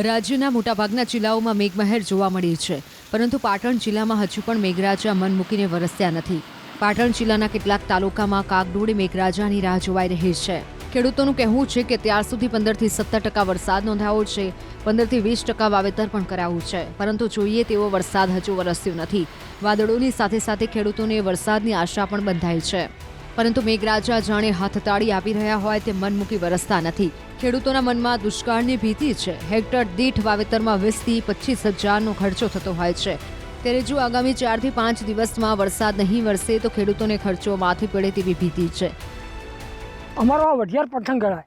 રાજ્યના મોટાભાગના જિલ્લાઓમાં મેઘમહેર જોવા મળી છે, પરંતુ પાટણ જિલ્લામાં હજુ પણ મેઘરાજા મન મૂકીને વરસ્યા નથી. પાટણ જિલ્લાના કેટલાક તાલુકામાં કાગડોળે મેઘરાજાની રાહ જોવાઈ રહી છે. ખેડૂતોનું કહેવું છે કે ત્યાર સુધી 15 થી 17% વરસાદ નોંધાયો છે. 15 થી 20% વાવેતર પણ કરાયું છે, પરંતુ જોઈએ તેવો વરસાદ હજુ વરસ્યો નથી. વાદળોની સાથે સાથે ખેડૂતોને વરસાદની આશા પણ બંધાઈ છે, પરંતુ મેઘરાજા જાણે હાથતાળી આપી રહ્યા હોય તે મન મૂકી વરસતા નથી. ખેડૂતોના મનમાં દુષ્કાળની ભીતિ છે. હેક્ટર દીઠ વાવેતરમાં 20 થી 25 હજારનો ખર્ચો થતો હોય છે. ત્યારે જો આગામી 4 થી 5 દિવસમાં વરસાદ નહીં વરસે તો ખેડૂતોને ખર્ચો માથે પડે તેવી ભીતિ છે. અમારો આ વઢિયાર પઠણ ગણાય.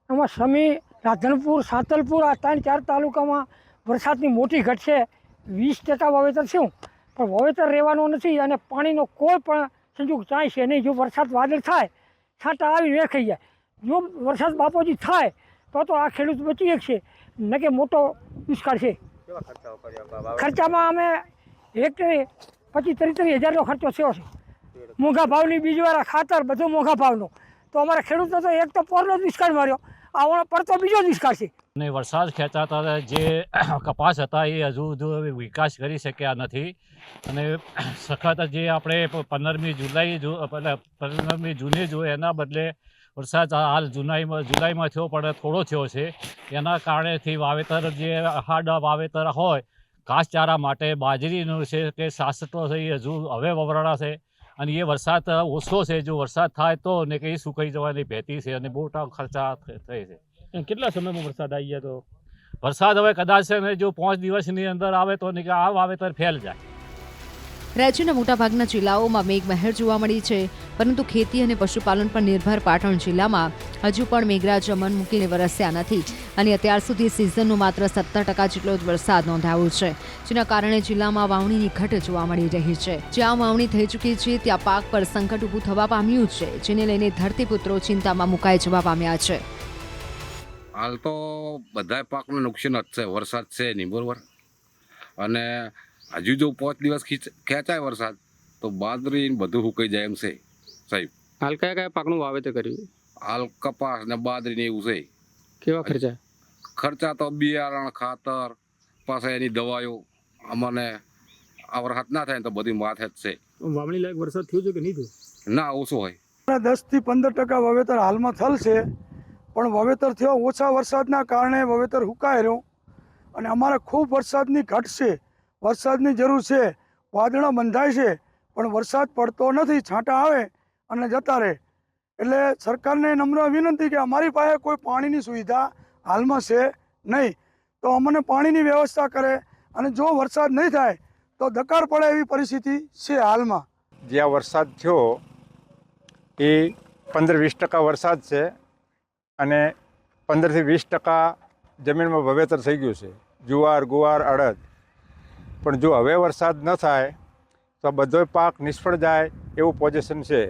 એમાં સમી, રાધનપુર, સાતલપુર આ 3-4 તાલુકામાં વરસાદની મોટી ઘટ છે. 20% વાવેતર થયું, પણ વાવેતર રહેવાનું નથી અને પાણીનો કોઈ પણ સંજોગ ચાય છે નહીં. જો વરસાદ વાદળ થાય, છાંટા આવી વેખાઈ જાય. જો વરસાદ બાપોજી થાય તો આ ખેડૂત બચી શકશે, ન કે મોટો દુષ્કાળ છે. ખર્ચામાં અમે હેક્ટરે 25-33 હજારનો ખર્ચો થયો છે. મોંઘા ભાવની બીજવાળા ખાતર બધો મોંઘા ભાવનો. તો અમારા ખેડૂતો તો એક તો પોરનો દુષ્કાળ માર્યો, આવવાનો પડતો બીજો દુષ્કાળ છે. અને વરસાદ ખેંચાતા જે કપાસ હતા એ હજુ વિકાસ કરી શક્યા નથી. અને સખત જે આપણે 15મી જૂને જોયું એના બદલે વરસાદ હાલ જુલાઈમાં થયો પણ થોડો થયો છે. એના કારણેથી વાવેતર જે હાર્ડ વાવેતર હોય ઘાસચારા માટે બાજરીનું છે કે સાસતો છે એ હજુ હવે વવરાડાશે. અને એ વરસાદ ઓછો છે. જો વરસાદ થાય તો ને કે એ સુકાઈ જવાની ભીતિ છે અને મોટા ખર્ચા થઈ છે. કેટલા સમયમાં વરસાદ આવી ગયા? તો વરસાદ હવે કદાચ છે ને જો 5 દિવસની અંદર આવે તો ને કે આ વાવેતર ફેલ જાય. રાજ્યના મોટાભાગના જિલ્લાઓમાં મેઘમહેર જોવા મળી છે, પરંતુ ખેતી અને પશુપાલન પર નિર્ભર પાટણ જિલ્લામાં હજુ પણ મેઘરાજા મન મૂકીને વરસ્યા નથી. અને અત્યાર સુધી સિઝનનો માત્ર 17% જેટલો જ વરસાદ નોંધાયો છે, જેના કારણે જિલ્લામાં વાવણીની ઘટ જોવા મળી રહી છે. જ્યાં વાવણી થઈ ચૂકી છે ત્યાં પાક પર સંકટ ઊભું થવા પામ્યું છે, જેને લઈને ધરતીપુત્રો ચિંતામાં મુકાઈ જવા પામ્યા છે. હાલ તો બધા પાકનું નુકસાન જ છે. વરસાદ છે નહીં, બરાબર. અને હજુ જો 5 દિવસ ખેંચાય વરસાદ તો બાજરી બધું સુકાઈ જાય એમ છે સાહેબ. હાલ કયા કયા પાકનું વાવેતર કર્યું? હાલ કપાસ ને બાજરી ને એવું છે. કેવા ખર્ચા? ખર્ચા તો બિયારણ, ખાતર, પાછા એની દવાઓ. અમને આ વરસાદ ના થાય તો બધી માથે જ છે. વાવણી લાયક વરસાદ થયો છે કે નહીં થયો? ના, ઓછો હોય. 10 થી 15% વાવેતર હાલમાં થલ છે, પણ વાવેતર થયો ઓછા વરસાદના કારણે વાવેતર હુકાઈ રહ્યું. અને અમારે ખૂબ વરસાદની ઘટ છે, વરસાદની જરૂર છે. વાદળો બંધાય છે પણ વરસાદ પડતો નથી, છાંટા આવે અને જતા રહે. એટલે સરકારને નમ્ર વિનંતી કે અમારી પાસે કોઈ પાણીની સુવિધા હાલમાં છે નહીં, તો અમને પાણીની વ્યવસ્થા કરે. અને જો વરસાદ નહીં થાય તો દકાળ પડે એવી પરિસ્થિતિ છે હાલમાં. જ્યાં વરસાદ થયો એ 15-20% વરસાદ છે અને 15 થી 20% જમીનમાં વાવેતર થઈ ગયું છે, જુવાર, ગુવાર, અડદ. પણ જો હવે વરસાદ ન થાય તો બધો પાક નિષ્ફળ જાય એવું પોઝિશન છે.